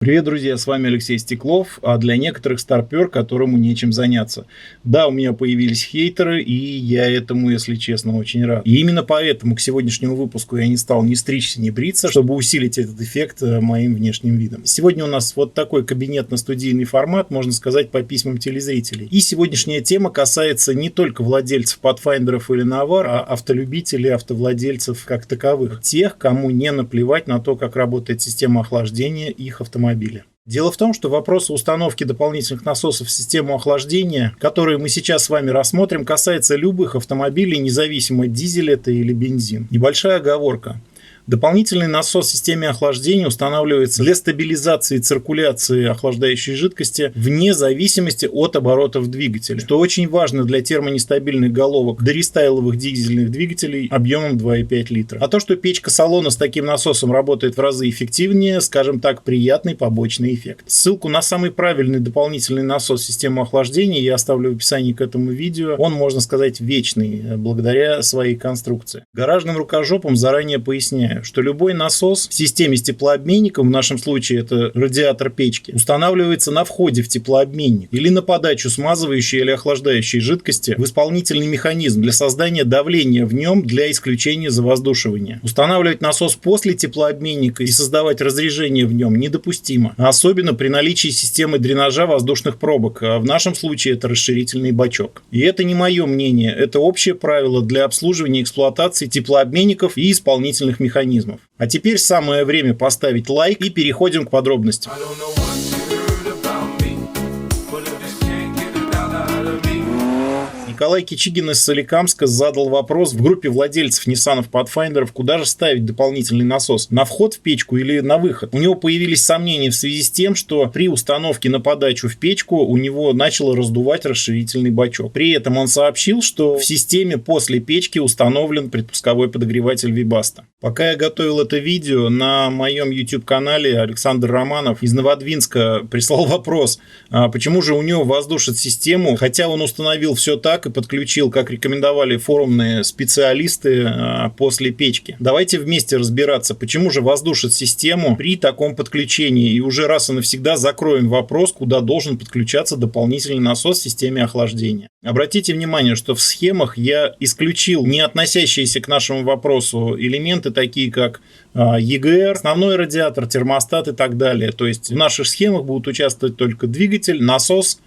Привет, друзья, с вами Алексей Стеклов, а для некоторых старпер, которому нечем заняться. Да, у меня появились хейтеры, и я этому, если честно, очень рад. И именно поэтому к сегодняшнему выпуску я не стал ни стричься, ни бриться, чтобы усилить этот эффект моим внешним видом. Сегодня у нас вот такой кабинетно-студийный формат, можно сказать, по письмам телезрителей. И сегодняшняя тема касается не только владельцев Pathfinder или Navar, а автолюбителей, автовладельцев как таковых. Тех, кому не наплевать на то, как работает система охлаждения их автомобиля. Дело в том, что вопрос установки дополнительных насосов в систему охлаждения, которые мы сейчас с вами рассмотрим, касается любых автомобилей, независимо дизель это или бензин. Небольшая оговорка. Дополнительный насос в системе охлаждения устанавливается для стабилизации циркуляции охлаждающей жидкости вне зависимости от оборотов двигателя, что очень важно для термонестабильных головок дорестайловых дизельных двигателей объемом 2,5 литра. А то, что печка салона с таким насосом работает в разы эффективнее, скажем так, приятный побочный эффект. Ссылку на самый правильный дополнительный насос в систему охлаждения я оставлю в описании к этому видео. Он, можно сказать, вечный, благодаря своей конструкции. Гаражным рукожопам заранее поясняю, что любой насос в системе с теплообменником, в нашем случае это радиатор печки, устанавливается на входе в теплообменник или на подачу смазывающей или охлаждающей жидкости в исполнительный механизм для создания давления в нем для исключения завоздушивания. Устанавливать насос после теплообменника и создавать разрежение в нем недопустимо, особенно при наличии системы дренажа воздушных пробок, а в нашем случае это расширительный бачок. И это не мое мнение, это общее правило для обслуживания и эксплуатации теплообменников и исполнительных механизмов. А теперь самое время поставить лайк и переходим к подробностям. Николай Кичигин из Соликамска задал вопрос в группе владельцев Nissan Pathfinder, куда же ставить дополнительный насос, на вход в печку или на выход. У него появились сомнения в связи с тем, что при установке на подачу в печку у него начало раздувать расширительный бачок. При этом он сообщил, что в системе после печки установлен предпусковой подогреватель Webasto. Пока я готовил это видео, на моем YouTube-канале Александр Романов из Новодвинска прислал вопрос, почему же у него воздушит систему, хотя он установил все так и подключил, как рекомендовали форумные специалисты, после печки. Давайте вместе разбираться, почему же воздушит систему при таком подключении, и уже раз и навсегда закроем вопрос, куда должен подключаться дополнительный насос в системе охлаждения. Обратите внимание, что в схемах я исключил не относящиеся к нашему вопросу элементы, такие как EGR, основной радиатор, термостат и так далее. То есть в наших схемах будут участвовать только двигатель, насос,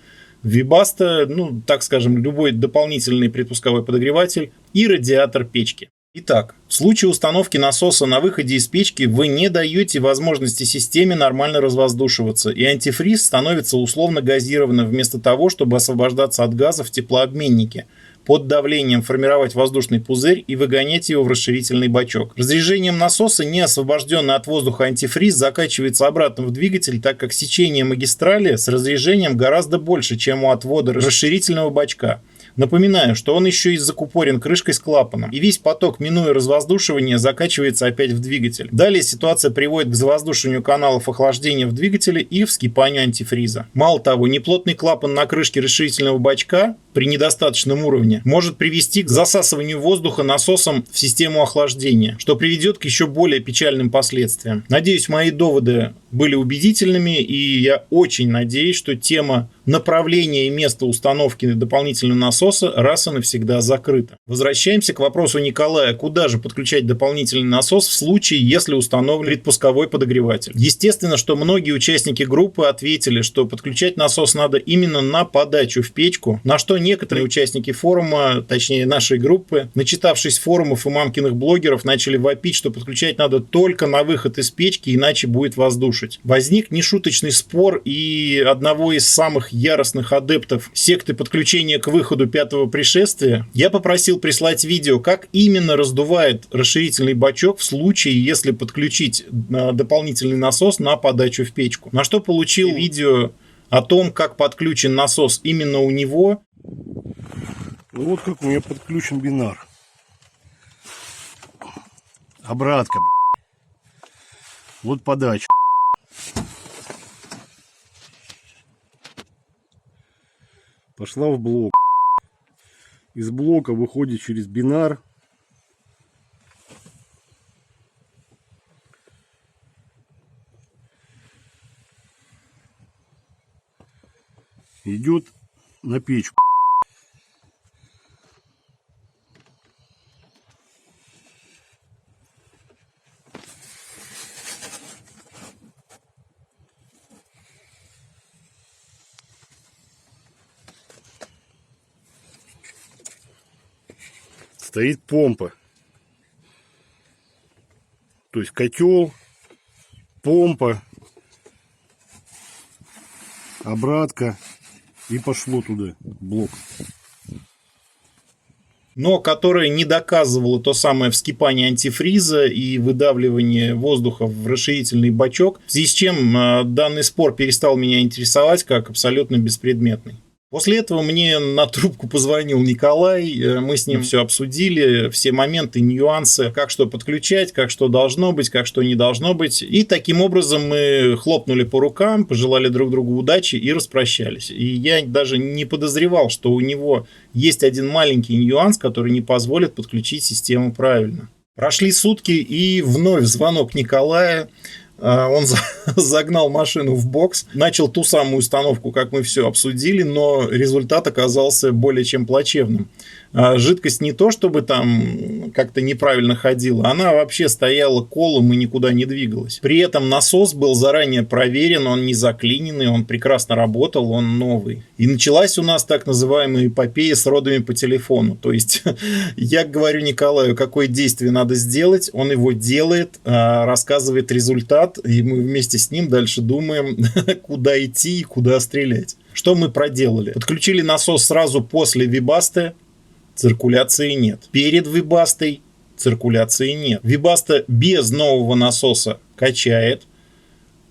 Webasto, так скажем, любой дополнительный предпусковой подогреватель и радиатор печки. Итак, в случае установки насоса на выходе из печки вы не даете возможности системе нормально развоздушиваться, и антифриз становится условно газированным вместо того, чтобы освобождаться от газа в теплообменнике, под давлением формировать воздушный пузырь и выгонять его в расширительный бачок. Разрежением насоса не освобожденный от воздуха антифриз закачивается обратно в двигатель, так как сечение магистрали с разрежением гораздо больше, чем у отвода расширительного бачка. Напоминаю, что он еще и закупорен крышкой с клапаном, и весь поток, минуя развоздушивание, закачивается опять в двигатель. Далее ситуация приводит к завоздушиванию каналов охлаждения в двигателе и вскипанию антифриза. Мало того, неплотный клапан на крышке расширительного бачка при недостаточном уровне может привести к засасыванию воздуха насосом в систему охлаждения, что приведет к еще более печальным последствиям. Надеюсь, мои доводы были убедительными, и я очень надеюсь, что тема направления и места установки дополнительного насоса раз и навсегда закрыта. Возвращаемся к вопросу Николая, куда же подключать дополнительный насос в случае, если установлен предпусковой подогреватель. Естественно, что многие участники группы ответили, что подключать насос надо именно на подачу в печку, на что некоторые участники форума, точнее нашей группы, начитавшись форумов и мамкиных блогеров, начали вопить, что подключать надо только на выход из печки, иначе будет воздушить. Возник нешуточный спор, и одного из самых яростных адептов секты подключения к выходу пятого пришествия я попросил прислать видео, как именно раздувает расширительный бачок в случае, если подключить дополнительный насос на подачу в печку. На что получил видео о том, как подключен насос именно у него. Вот как у меня подключен бинар. Обратка. Вот подача. Пошла в блок. Из блока выходит через бинар. идет на печку. Стоит помпа. То есть котел, помпа, обратка и пошло туда блок. Но которая не доказывала то самое вскипание антифриза и выдавливание воздуха в расширительный бачок, в связи с чем данный спор перестал меня интересовать как абсолютно беспредметный. После этого мне на трубку позвонил Николай, мы с ним все обсудили, все моменты, нюансы, как что подключать, как что должно быть, как что не должно быть. И таким образом мы хлопнули по рукам, пожелали друг другу удачи и распрощались. И я даже не подозревал, что у него есть один маленький нюанс, который не позволит подключить систему правильно. Прошли сутки, и вновь звонок Николая. Он загнал машину в бокс, начал ту самую установку, как мы все обсудили, но результат оказался более чем плачевным. Жидкость не то, чтобы там как-то неправильно ходила, она вообще стояла колом и никуда не двигалась. При этом насос был заранее проверен, он не заклиненный, он прекрасно работал, он новый. И началась у нас так называемая эпопея с родами по телефону. То есть я говорю Николаю, какое действие надо сделать, он его делает, рассказывает результат, и мы вместе с ним дальше думаем, куда идти и куда стрелять. Что мы проделали? Подключили насос сразу после Webasto. Циркуляции нет. Перед Webasto циркуляции нет. Webasto без нового насоса качает.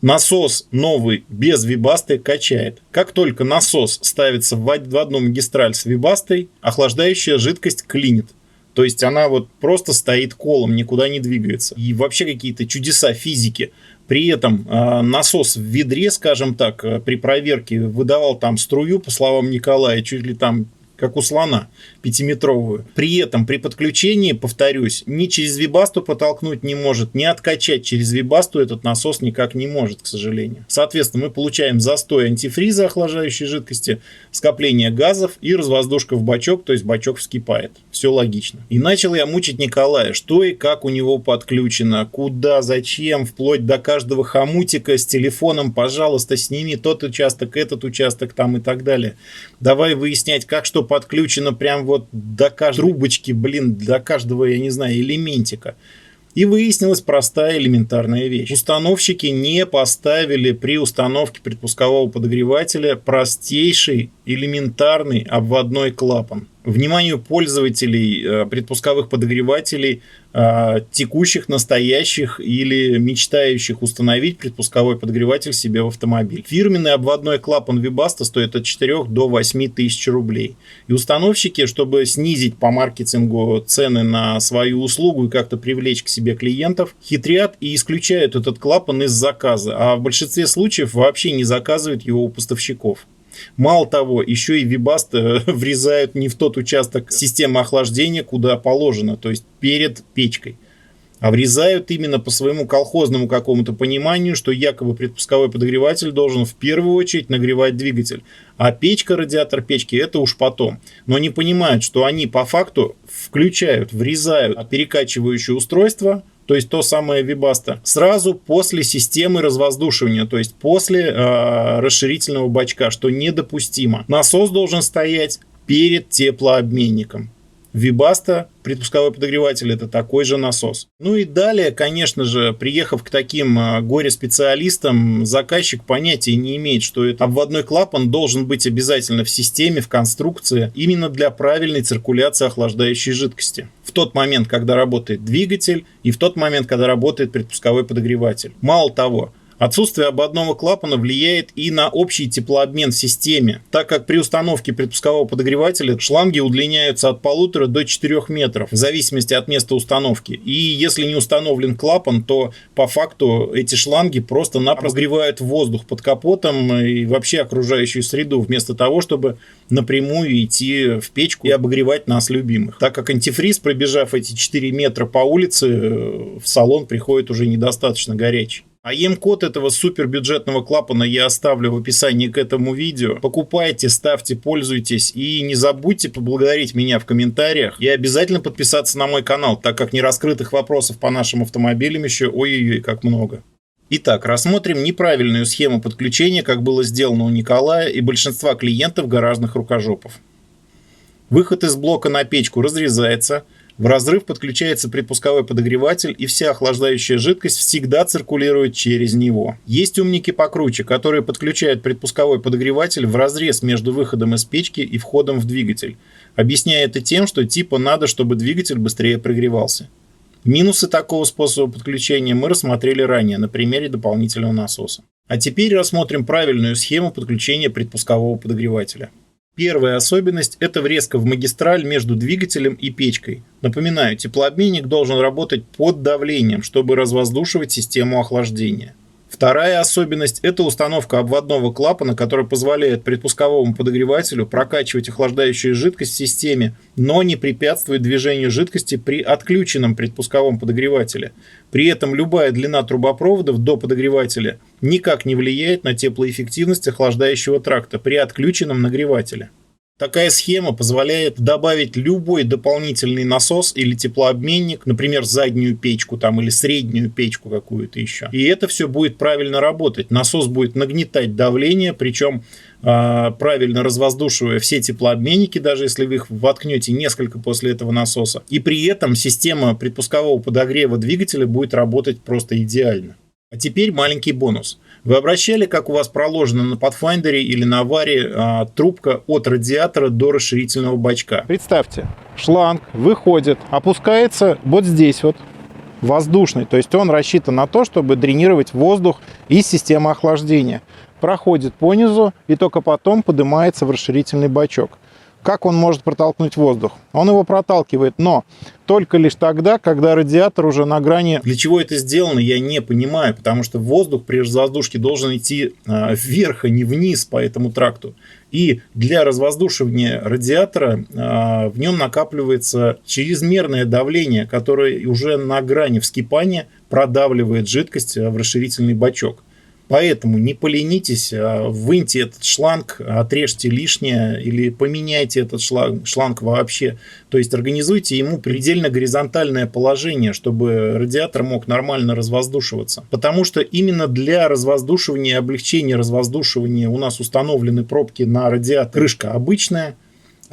Насос новый без Webasto качает. Как только насос ставится в одну магистраль с Webasto, охлаждающая жидкость клинит. То есть она вот просто стоит колом, никуда не двигается. И вообще какие-то чудеса физики. При этом насос в ведре, скажем так, при проверке выдавал там струю, по словам Николая, чуть ли там как у слона, 5-метровую. При этом при подключении, повторюсь, ни через Webasto потолкнуть не может, ни откачать через Webasto этот насос никак не может, к сожалению. Соответственно, мы получаем застой антифриза, охлаждающей жидкости, скопление газов и развоздушка в бачок, то есть бачок вскипает. Все логично. И начал я мучить Николая, что и как у него подключено, куда, зачем, вплоть до каждого хомутика с телефоном, пожалуйста, сними тот участок, этот участок там и так далее. Давай выяснять, как что подключено прям вот до каждой трубочки, до каждого, я не знаю, элементика. И выяснилась простая элементарная вещь. Установщики не поставили при установке предпускового подогревателя простейший элементарный обводной клапан. Вниманию пользователей предпусковых подогревателей, текущих, настоящих или мечтающих установить предпусковой подогреватель себе в автомобиль. Фирменный обводной клапан Webasto стоит от 4 до 8 тысяч рублей. И установщики, чтобы снизить по маркетингу цены на свою услугу и как-то привлечь к себе клиентов, хитрят и исключают этот клапан из заказа, а в большинстве случаев вообще не заказывают его у поставщиков. Мало того, еще и Webasto врезают не в тот участок системы охлаждения, куда положено, то есть перед печкой, а врезают именно по своему колхозному какому-то пониманию, что якобы предпусковой подогреватель должен в первую очередь нагревать двигатель, а печка, радиатор печки, это уж потом. Но не понимают, что они по факту включают, врезают перекачивающее устройство, то есть то самое Webasto, сразу после системы развоздушивания, то есть после расширительного бачка, что недопустимо. Насос должен стоять перед теплообменником. Webasto, предпусковой подогреватель, это такой же насос. Ну и далее, конечно же, приехав к таким горе-специалистам, заказчик понятия не имеет, что это обводной клапан должен быть обязательно в системе, в конструкции, именно для правильной циркуляции охлаждающей жидкости. В тот момент, когда работает двигатель, и в тот момент, когда работает предпусковой подогреватель. Мало того, отсутствие обводного клапана влияет и на общий теплообмен в системе, так как при установке предпускового подогревателя шланги удлиняются от 1,5 до 4 метров, в зависимости от места установки. И если не установлен клапан, то по факту эти шланги просто-напросто разогревают воздух под капотом и вообще окружающую среду, вместо того, чтобы напрямую идти в печку и обогревать нас любимых. Так как антифриз, пробежав эти 4 метра по улице, в салон приходит уже недостаточно горячий. А EM-код этого супербюджетного клапана я оставлю в описании к этому видео. Покупайте, ставьте, пользуйтесь. И не забудьте поблагодарить меня в комментариях. И обязательно подписаться на мой канал, так как нераскрытых вопросов по нашим автомобилям еще ой-ой-ой как много. Итак, рассмотрим неправильную схему подключения, как было сделано у Николая и большинства клиентов гаражных рукожопов. Выход из блока на печку разрезается. В разрыв подключается предпусковой подогреватель, и вся охлаждающая жидкость всегда циркулирует через него. Есть умники покруче, которые подключают предпусковой подогреватель в разрез между выходом из печки и входом в двигатель, объясняя это тем, что типа надо, чтобы двигатель быстрее прогревался. Минусы такого способа подключения мы рассмотрели ранее на примере дополнительного насоса. А теперь рассмотрим правильную схему подключения предпускового подогревателя. Первая особенность – это врезка в магистраль между двигателем и печкой. Напоминаю, теплообменник должен работать под давлением, чтобы развоздушивать систему охлаждения. Вторая особенность – это установка обводного клапана, который позволяет предпусковому подогревателю прокачивать охлаждающую жидкость в системе, но не препятствует движению жидкости при отключенном предпусковом подогревателе. При этом любая длина трубопроводов до подогревателя никак не влияет на теплоэффективность охлаждающего тракта при отключенном нагревателе. Такая схема позволяет добавить любой дополнительный насос или теплообменник, например, заднюю печку или среднюю печку какую-то еще. И это все будет правильно работать. Насос будет нагнетать давление, причем правильно развоздушивая все теплообменники, даже если вы их воткнете несколько после этого насоса. И при этом система предпускового подогрева двигателя будет работать просто идеально. А теперь маленький бонус. Вы обращали, как у вас проложена на Pathfinder или на Аваре трубка от радиатора до расширительного бачка? Представьте, шланг выходит, опускается вот здесь вот, воздушный. То есть он рассчитан на то, чтобы дренировать воздух из системы охлаждения. Проходит по низу и только потом поднимается в расширительный бачок. Как он может протолкнуть воздух? Он его проталкивает, но только лишь тогда, когда радиатор уже на грани. Для чего это сделано, я не понимаю, потому что воздух при развоздушке должен идти вверх, а не вниз по этому тракту. И для развоздушивания радиатора в нем накапливается чрезмерное давление, которое уже на грани вскипания продавливает жидкость в расширительный бачок. Поэтому не поленитесь, выньте этот шланг, отрежьте лишнее или поменяйте этот шланг вообще. То есть организуйте ему предельно горизонтальное положение, чтобы радиатор мог нормально развоздушиваться. Потому что именно для развоздушивания и облегчения развоздушивания у нас установлены пробки на радиатор. Крышка обычная,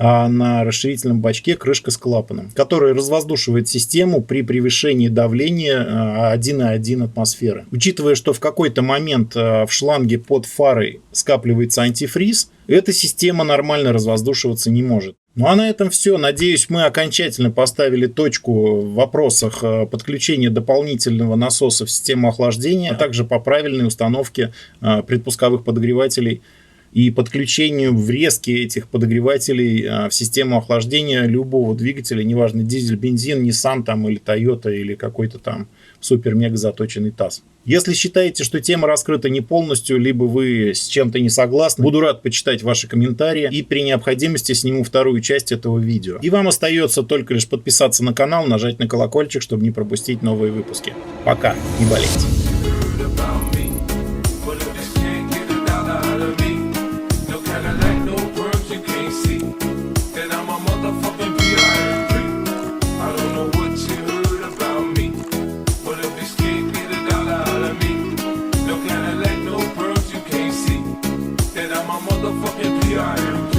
а на расширительном бачке крышка с клапаном, которая развоздушивает систему при превышении давления 1,1 атмосферы. Учитывая, что в какой-то момент в шланге под фарой скапливается антифриз, эта система нормально развоздушиваться не может. Ну а на этом все. Надеюсь, мы окончательно поставили точку в вопросах подключения дополнительного насоса в систему охлаждения, а также по правильной установке предпусковых подогревателей и подключению врезки этих подогревателей в систему охлаждения любого двигателя, неважно, дизель, бензин, Nissan или Toyota или какой-то там супер-мега заточенный ТАЗ. Если считаете, что тема раскрыта не полностью, либо вы с чем-то не согласны, буду рад почитать ваши комментарии и при необходимости сниму вторую часть этого видео. И вам остается только лишь подписаться на канал, нажать на колокольчик, чтобы не пропустить новые выпуски. Пока, не болейте. Motherfucking PIMP.